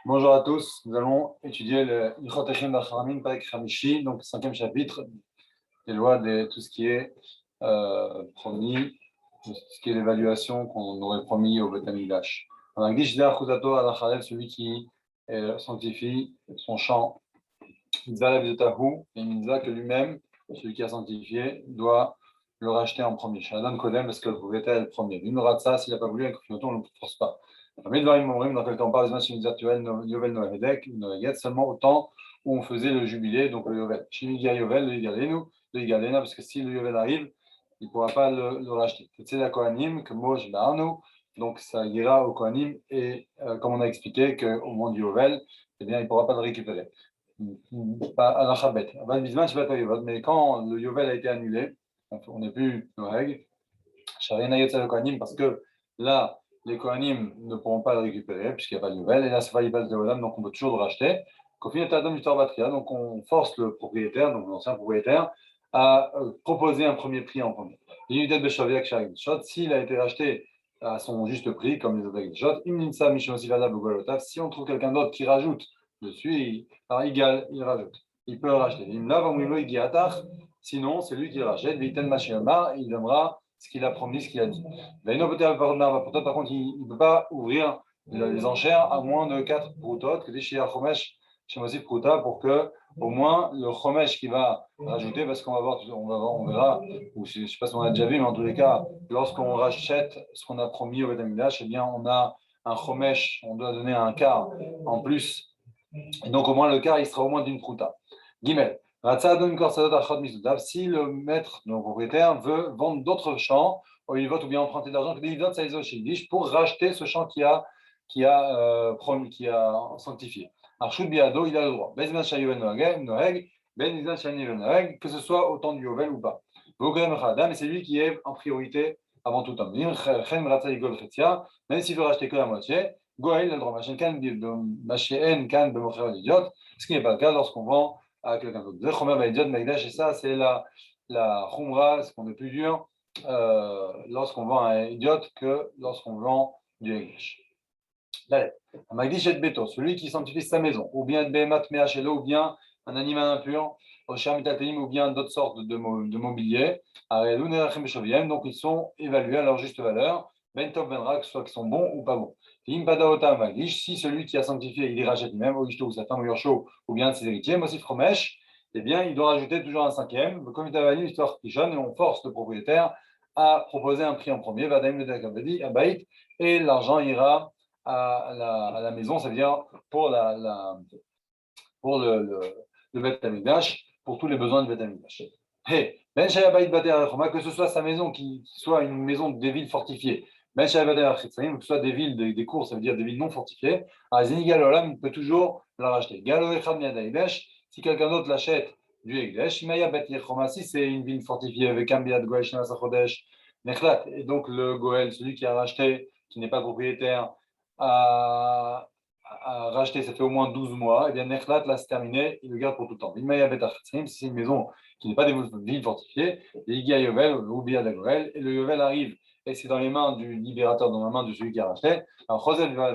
Bonjour à tous, nous allons étudier le Ilchot Echim B'Chachamim, Perek Chamishi, donc le cinquième chapitre des lois de tout ce qui est promis, tout ce qui est l'évaluation qu'on aurait promis au Beth Amikdash. On a dit Shidei Chudato Al Chalev, celui qui sanctifie son champ, Mitzvah Levzetahu, et Mitzvah que lui-même, celui qui a sanctifié, doit le racheter en premier. Shadon Kodem, parce que le propriétaire est le premier. Une ratsa, s'il n'a pas voulu, avec on ne le force pas. Mais dans quel temps on parle de Yovel Noedek, seulement au temps où on faisait le jubilé, donc le Yovel. Shimigia Yovel, le Yigalenu, le Yigalena, parce que si le Yovel arrive, il ne pourra pas le racheter. C'est la Kohanim, que Moj Barnou, donc ça ira au Kohanim, et comme on a expliqué qu'au moment du Yovel, eh bien, il ne pourra pas le récupérer. À la Chabet. Mais quand le Yovel a été annulé, on n'est plus Noeg, parce que là, les Kohanim ne pourront pas le récupérer puisqu'il n'y a pas de nouvelles. Et là, c'est pas de Olam, donc on peut toujours le racheter. Donc on force le propriétaire, donc l'ancien propriétaire, à proposer un premier prix en premier. S'il a été racheté à son juste prix, comme les autres, si on trouve quelqu'un d'autre qui rajoute dessus, alors il rajoute. Il peut le racheter. Sinon, c'est lui qui le rachète. Il donnera ce qu'il a promis, ce qu'il a dit. Par contre, il ne peut pas ouvrir les enchères à moins de 4 proutotes, que des Shia Chomesh, Shemosif Prouta, pour que au moins le Chomesh qui va rajouter, parce qu'on va voir, on verra, ou je ne sais pas si on a déjà vu, mais en tous les cas, lorsqu'on rachète ce qu'on a promis au Beth Amikdash, eh bien, on a un Chomesh, on doit donner un quart en plus. Et donc, au moins, le quart, il sera au moins d'une prouta. Guimel. Si le maître, le propriétaire, veut vendre d'autres champs, ou bien emprunter de l'argent, pour racheter ce champ promis, qui a sanctifié. Arshut Biado, il a le droit. Que ce soit au temps du Yovel ou pas. Mais c'est lui qui est en priorité avant tout homme. Même s'il veut racheter que la moitié, Goël a le droit. Ce qui n'est pas le cas lorsqu'on vend à quelqu'un d'autre. Et ça, c'est la khumra, ce qu'on est plus dur lorsqu'on vend à un idiot que lorsqu'on vend du English. Celui qui sanctifie sa maison, ou bien ou bien un animal impur, ou bien d'autres sortes de mobilier, donc ils sont évalués à leur juste valeur, soit qu'ils sont bons ou pas bons. Si celui qui a sanctifié, il les rachète lui-même, ou sa femme, ou bien ses héritiers, eh bien, il doit rajouter toujours un cinquième. Comme il a histoire qui jeune, et on force le propriétaire à proposer un prix en premier, et l'argent ira à la maison, c'est-à-dire pour, pour le Beth Amikdash, pour tous les besoins du Beth Amikdash. Hey, que ce soit sa maison qui soit une maison des villes fortifiées, que ce soit des villes, des cours, ça veut dire des villes non fortifiées, il peut toujours la racheter. Si quelqu'un d'autre l'achète du Egdesh, si c'est une ville fortifiée avec un biad Goesh, et donc le Goel, celui qui a racheté, qui n'est pas propriétaire, à racheter, ça fait au moins 12 mois, et bien Nechlat, là, c'est terminé, il le garde pour tout le temps. Si c'est une maison qui n'est pas des villes fortifiées, il y a Yovel, ou bien la Goel, et le Yovel arrive, et c'est dans les mains du libérateur, dans la main de celui qui a racheté. Alors, Chosel va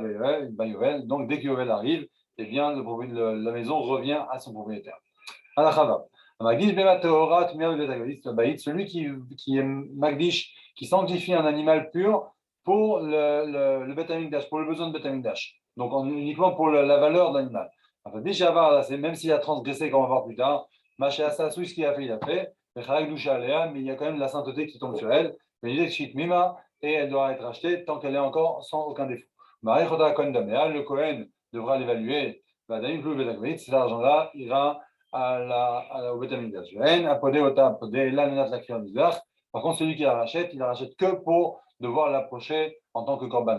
Yovel, donc dès que Yovel arrive, eh bien, la maison revient à son propriétaire. Alachava. Celui qui est Magdish, qui sanctifie un animal pur pour le Beth Amikdash, pour le besoin de Beth Amikdash. Donc uniquement pour la valeur de l'animal. Enfin, même s'il a transgressé, comme on va voir plus tard, ce qu'il a fait, il a fait. Mais il y a quand même la sainteté qui tombe sur elle. Et elle doit être achetée tant qu'elle est encore sans aucun défaut. Le Kohen devra l'évaluer. Cet argent-là ira au Beth Amikdash. Par contre, celui qui la rachète, il la rachète que pour devoir l'approcher en tant que korban.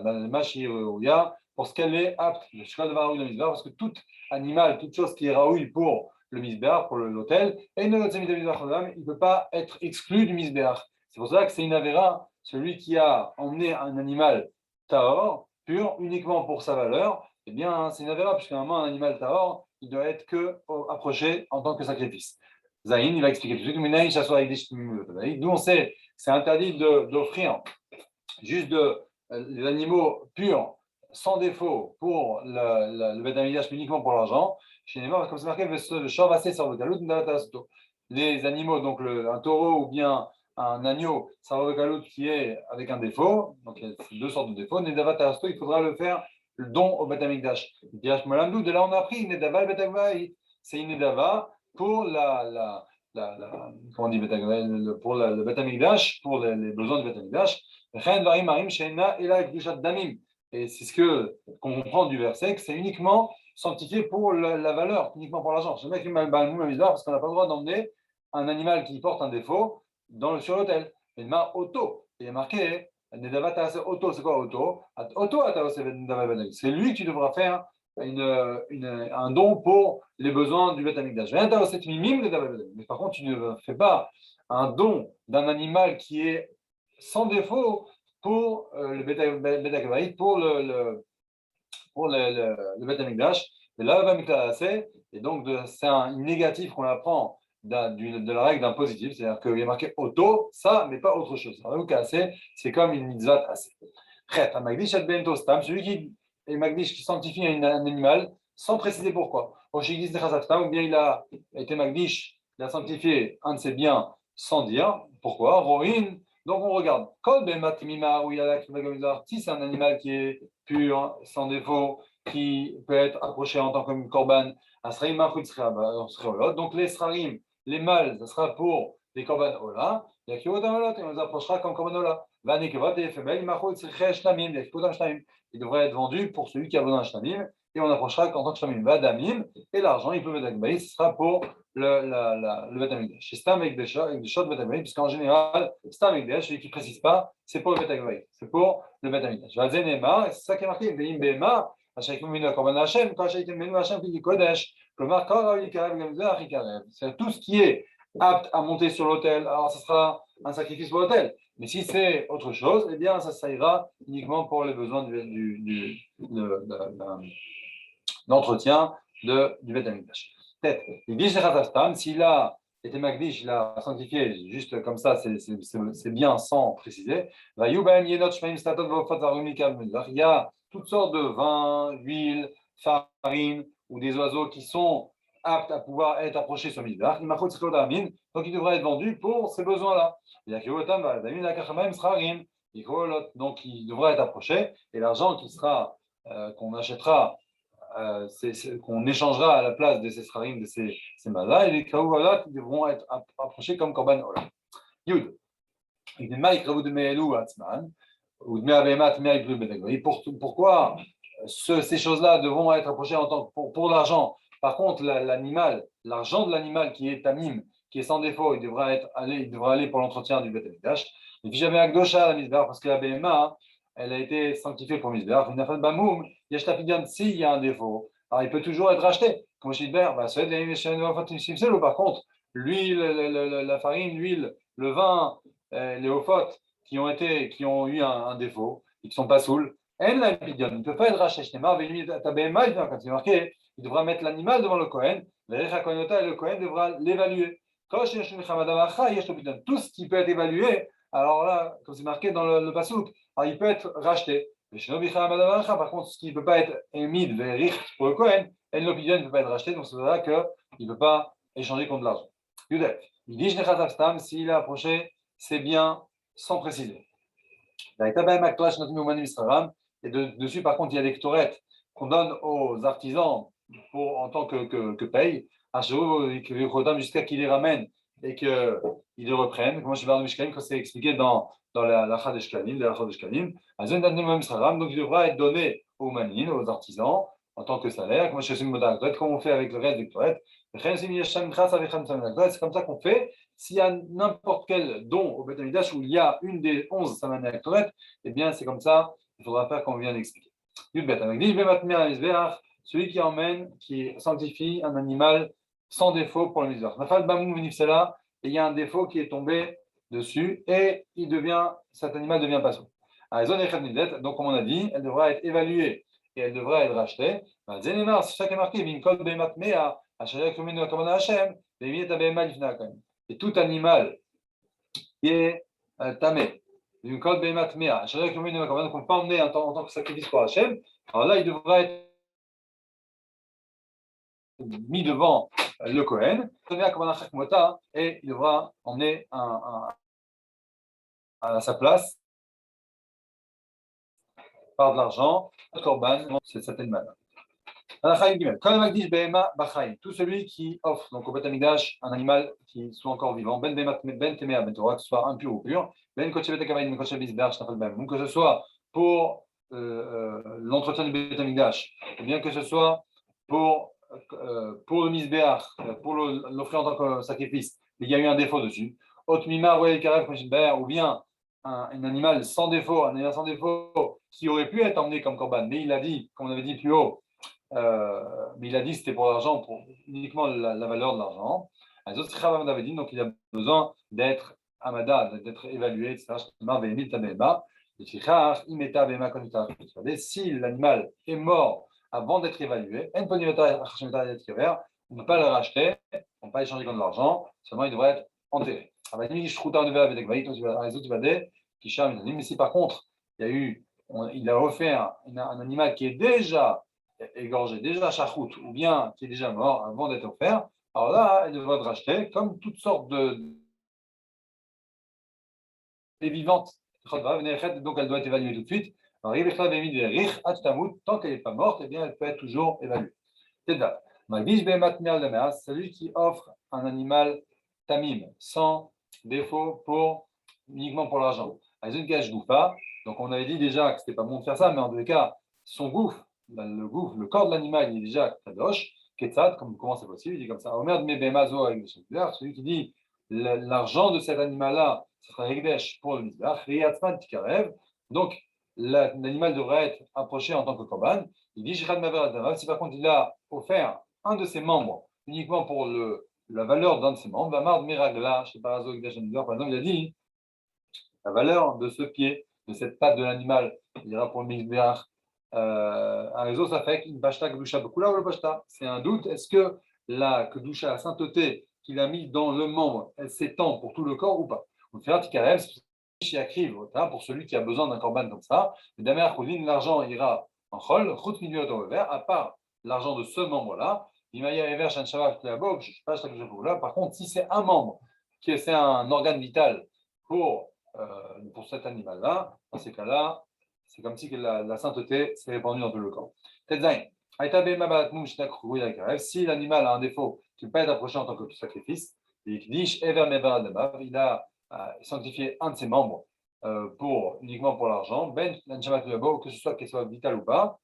Pour ce qu'elle est apte, parce que tout animal, toute chose qui est raoui pour le misbéach, pour l'hôtel, et il ne peut pas être exclu du misbéach. C'est pour ça que c'est une avéra, celui qui a emmené un animal tahor, pur, uniquement pour sa valeur, eh bien, c'est une avéra, puisqu'à un moment, un animal tahor, il doit être que approché en tant que sacrifice. Zahin, il va expliquer tout de suite. D'où on sait, c'est interdit d'offrir juste des animaux purs sans défaut pour le Beth Amikdash, uniquement pour l'argent. Chez Neymar, comme c'est marqué, les animaux, donc un taureau ou bien un agneau, sarvokalout qui est avec un défaut, donc il y a deux sortes de défauts. Nedavat Tarasto, il faudra le faire le don au Beth Amikdash. De là, on a appris Nedava Beth Amikdash. C'est une Nedava pour comment on dit pour le Beth Amikdash, pour les besoins du Beth Amikdash. Et c'est ce qu'on comprend du verset, que c'est uniquement sanctifié pour la valeur, uniquement pour l'argent. Je ne sais pas qui parce qu'on n'a pas le droit d'emmener un animal qui porte un défaut sur l'autel. Il y a auto. Il est marqué, auto, c'est quoi auto? Auto, c'est lui que tu devras faire un don pour les besoins du Beth Amikdash. Mais par contre, tu ne fais pas un don d'un animal qui est sans défaut pour le Beth Amikdash, pour le Beth Amikdash. Et donc, c'est un négatif qu'on apprend de la règle d'un positif, c'est-à-dire qu'il y a marqué auto, ça, mais pas autre chose. C'est comme une mitzvah assez. Celui qui est Magdish, qui sanctifie un animal sans préciser pourquoi. Ou bien il a été Magdish, il a sanctifié un de ses biens sans dire pourquoi. Rohin, donc on regarde. Si c'est un animal qui est pur, sans défaut, qui peut être approché en tant que korban, donc les srarim, les mâles, ce sera pour les korban ola, et on les approchera comme korban ola. Il devrait être vendu pour celui qui a besoin d'un shlamim, et on approchera qu'en tant que shlamim vadamim, et l'argent, il peut mettre avec ce sera pour le Bet Amikdash. C'est Stam avec des shot Bet Amikdash, puisqu'en général, Stam avec celui qui ne précise pas, c'est pour le Bet Amikdash, c'est pour le Bet Amikdash. C'est ça qui est marqué, Veim Behema, c'est tout ce qui est apte à monter sur l'autel, alors ce sera un sacrifice pour l'autel. Mais si c'est autre chose, eh bien, ça ira uniquement pour les besoins d'entretien du Beth Amikdash. Peut-être, s'il a été Magdish, il a sanctifié juste comme ça, c'est bien sans préciser. Il y a toutes sortes de vins, huiles, farines ou des oiseaux qui sont aptes à pouvoir être approchés sur Mizbeach. Donc il devrait être vendu pour ces besoins-là. Donc il devrait être approché et l'argent qu'on achètera, qu'on échangera à la place de ces srarim, de ces mazas, et les kaouvala qui devront être approchés comme korban ola. Yud. Pourquoi ces choses-là devront être approchées en tant que pour l'argent? Par contre, l'argent de l'animal qui est tamim, qui est sans défaut, il devra aller pour l'entretien du Beth Amikdash. Et puis j'avais Akdosha à la misbah, parce que la BMA, elle a été sanctifiée pour misbah. S'il y a un défaut, alors il peut toujours être racheté. Comme je dis, par contre, l'huile, la farine, l'huile, le vin, les ophotes qui ont eu un défaut et qui ne sont pas saouls, il ne peut pas être racheté. Quand il est marqué, il devra mettre l'animal devant le Kohen, le Kohen devra l'évaluer. Tout ce qui peut être évalué, alors là, comme c'est marqué dans le pasouk, il peut être racheté. Par contre, ce qui ne peut pas être émis pour le Kohen, l'opinion ne peut pas être racheté, donc c'est vrai qu'il ne peut pas échanger contre de l'argent. Yudef, il dit s'il a approché, c'est bien sans préciser. Et dessus, par contre, il y a des ktorettes qu'on donne aux artisans en tant que paye, jusqu'à qu'ils les ramènent et qu'ils les reprennent. Comme c'est expliqué dans la Chad Shkalim, donc il devra être donné aux manines, aux artisans, en tant que salaire, comme on fait avec le reste des ktorettes. C'est comme ça qu'on fait. S'il y a n'importe quel don au Beth Amikdash où il y a une des 11 Samaneh Aktoret, eh bien c'est comme ça, il faudra faire comme on vient d'expliquer. Celui qui emmène, qui sanctifie un animal sans défaut pour le Mizbeach. Et il y a un défaut qui est tombé dessus et cet animal devient pas saut. Donc comme on a dit, elle devra être évaluée et elle devra être rachetée. C'est ça qui est marqué, et tout animal qui est tamé, Une code Behemat Mea. C'est-à-dire qu'on ne peut pas emmener en tant que sacrifice pour Hachem. Alors là, il devra être mis devant le Kohen, et il devra emmener à sa place par de l'argent, un korban, c'est cet animal. Tout celui qui offre donc au Beth Amikdash un animal qui soit encore vivant, ben temea ben Torah, que ce soit impur ou pur, ben que ce soit pour l'entretien du Beth Amikdash, ou bien que ce soit pour le misbeach, pour l'offrir en tant que sacrifice, mais il y a eu un défaut dessus, ou bien un animal sans défaut, qui aurait pu être emmené comme korban, mais il a dit, comme on avait dit plus haut, mais il a dit que c'était pour l'argent, pour uniquement la valeur de l'argent. Donc il a besoin d'être amada, d'être évalué, etc. Si l'animal est mort avant d'être évalué, on ne peut pas le racheter, on ne peut pas échanger contre de l'argent, seulement il devrait être enterré. Mais si par contre, il a offert un animal qui est déjà égorgé, déjà chachout, ou bien qui est déjà mort avant d'être offert, alors là, elle devrait être rachetée comme toutes sortes de vivantes. Donc elle doit être évaluée tout de suite. Alors, tant qu'elle n'est pas morte, eh bien, elle peut être toujours évaluée. Celui qui offre un animal tamim, sans défaut, uniquement pour l'argent. Donc on avait dit déjà que ce n'était pas bon de faire ça, mais en tous les cas, son gouffre, le corps de l'animal, il est déjà kadosh, ketzad, comment c'est possible, il dit comme ça. Celui qui dit l'argent de cet animal-là, ce sera hegdesh pour le mizbach, donc l'animal devrait être approché en tant que korban. Il dit si par contre il a offert un de ses membres uniquement pour la valeur d'un de ses membres, par exemple, il a dit la valeur de ce pied, de cette patte de l'animal, il ira pour le mizbeach. Un réseau, ça fait une bashta kedusha bekula ou le bashta. C'est un doute. Est-ce que la kedusha, la sainteté qu'il a mis dans le membre, elle s'étend pour tout le corps ou pas? On fait un tikarev, pour celui qui a besoin d'un korban comme ça. L'argent ira en chol, à part l'argent de ce membre-là. Par contre, si c'est un membre, qui c'est un organe vital pour cet animal-là, dans ces cas-là, c'est comme si la sainteté s'est répandue dans tout le corps. Si l'animal a un défaut qui ne peut pas être approché en tant que sacrifice, il a sanctifié un de ses membres uniquement pour l'argent, que ce soit qu'il soit vital ou pas,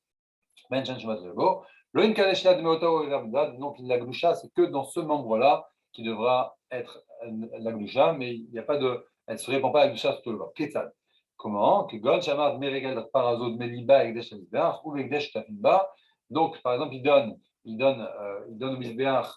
donc la gloucha, c'est que dans ce membre-là qui devra être la gloucha, mais il n'y a pas de, elle ne se répand pas la gloucha sur tout le corps. Comment? Donc, par exemple, il donne au misbéach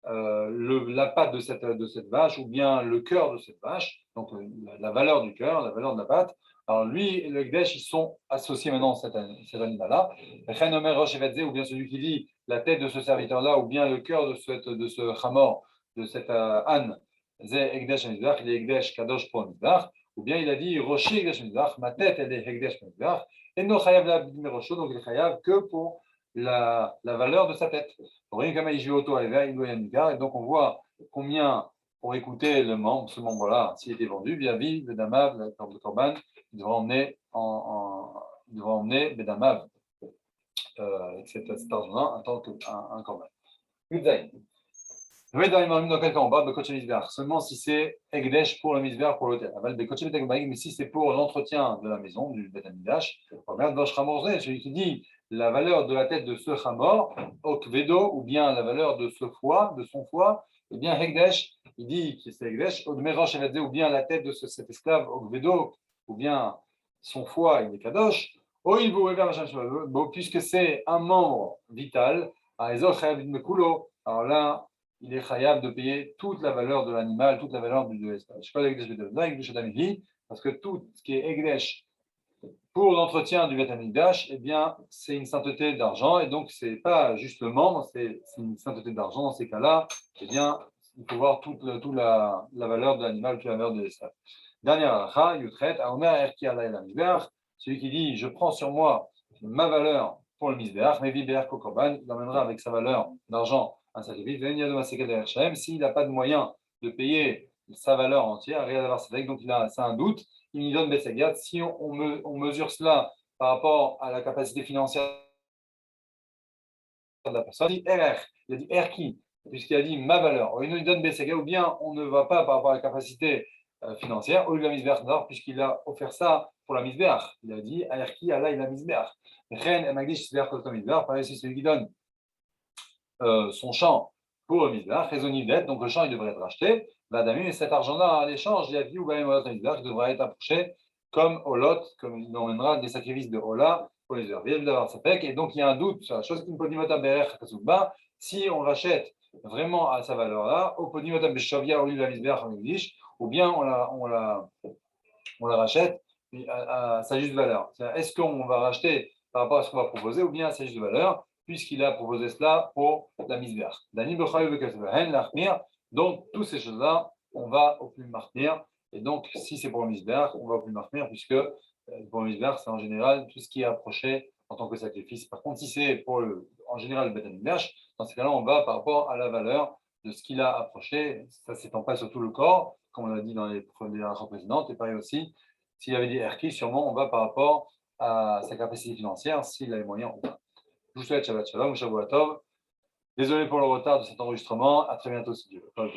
la patte de cette vache ou bien le cœur de cette vache, donc la valeur du cœur, la valeur de la patte. Alors lui et le Gdesh, ils sont associés maintenant à cet animal-là. Ou bien celui qui dit la tête de ce serviteur-là, ou bien le cœur de ce chamor, de cette âne, il est Egdesh Kadosh pour Mizbach. Ou bien il a dit Roshi Egdesh Mizbach, ma tête elle est Egdesh Mizbach, et no chayav la Rosho, donc il est chayav que pour la valeur de sa tête. Et donc on voit combien, pour écouter ce membre-là, s'il était vendu, via vie, le damav, le korban, il devra emmener Bedamav, cet argent-là, en tant qu'un korban. Dans quel cas on parle de misbéach seulement si c'est Egdesh pour le misbéach pour l'hôtel. Mais si c'est pour l'entretien de la maison, du Beth Amikdash, regarde Dosh Chamorze, celui qui dit la valeur de la tête de ce Chamor, Okvedo, ou bien la valeur de son foie, eh bien Egdesh, il dit que c'est Egdesh, ou bien la tête de cet esclave, Okvedo, ou bien son foie, il est Kadosh, puisque c'est un membre vital, alors là, il est chayav de payer toute la valeur de l'animal, toute la valeur du l'espace. Parce que tout ce qui est Egdesh pour l'entretien du Beth Amikdash, eh bien, c'est une sainteté d'argent, et donc ce n'est pas juste le membre, c'est une sainteté d'argent. Dans ces cas-là, eh bien, il faut voir toute la valeur de l'animal, toute la valeur de l'espace. Dernière halakha, Yutret, Aomer Erki Alay la Misbeach, celui qui dit je prends sur moi ma valeur pour le Misbeach, mais Viber Kokorban, il emmènera avec sa valeur d'argent un sacrifice, s'il n'a pas de moyen de payer sa valeur entière, rien d'avoir Sadek, donc c'est un doute, il y donne Betsagat. Si on mesure cela par rapport à la capacité financière de la personne, il a dit Erki, puisqu'il a dit ma valeur, ou il nous donne Betsagat, ou bien on ne va pas par rapport à la capacité financière, au lieu de la misbeach d'or, puisqu'il a offert ça pour la misbeach. Il a dit Erki, Allah, il a misbeach. Ren et Magdish, c'est-à-dire que le misbeach, pareil, c'est celui qui donne son champ pour le misbeach, raisonnable, donc le champ il devrait être racheté. L'adami, mais cet argent-là, à l'échange, il y a vu ou bien il devrait être approché comme Olot, comme il emmènera des sacrifices de Ola pour les heures. Et donc il y a un doute sur la chose si on rachète vraiment à sa valeur-là, au Podimotam Beshavia, au lieu de la misbeach en English, ou bien on la rachète à sa juste valeur. Est-ce qu'on va racheter par rapport à ce qu'on va proposer ou bien à sa juste valeur, puisqu'il a proposé cela pour la misbeach. Donc, toutes ces choses-là, on va au plus martyr. Et donc, si c'est pour le misbeach, on va au plus martyr, puisque pour le misbeach, c'est en général tout ce qui est approché en tant que sacrifice. Par contre, si c'est pour en général le bêta misbeach, dans ce cas-là, on va par rapport à la valeur de ce qu'il a approché. Ça ne s'étend pas sur tout le corps, comme on l'a dit dans les précédentes. Et pareil aussi, s'il avait dit Erki, sûrement on va par rapport à sa capacité financière, s'il a les moyens ou pas. Je vous souhaite Shabbat Shalom, Shabbat Tov. Désolé pour le retard de cet enregistrement. À très bientôt si Dieu veut.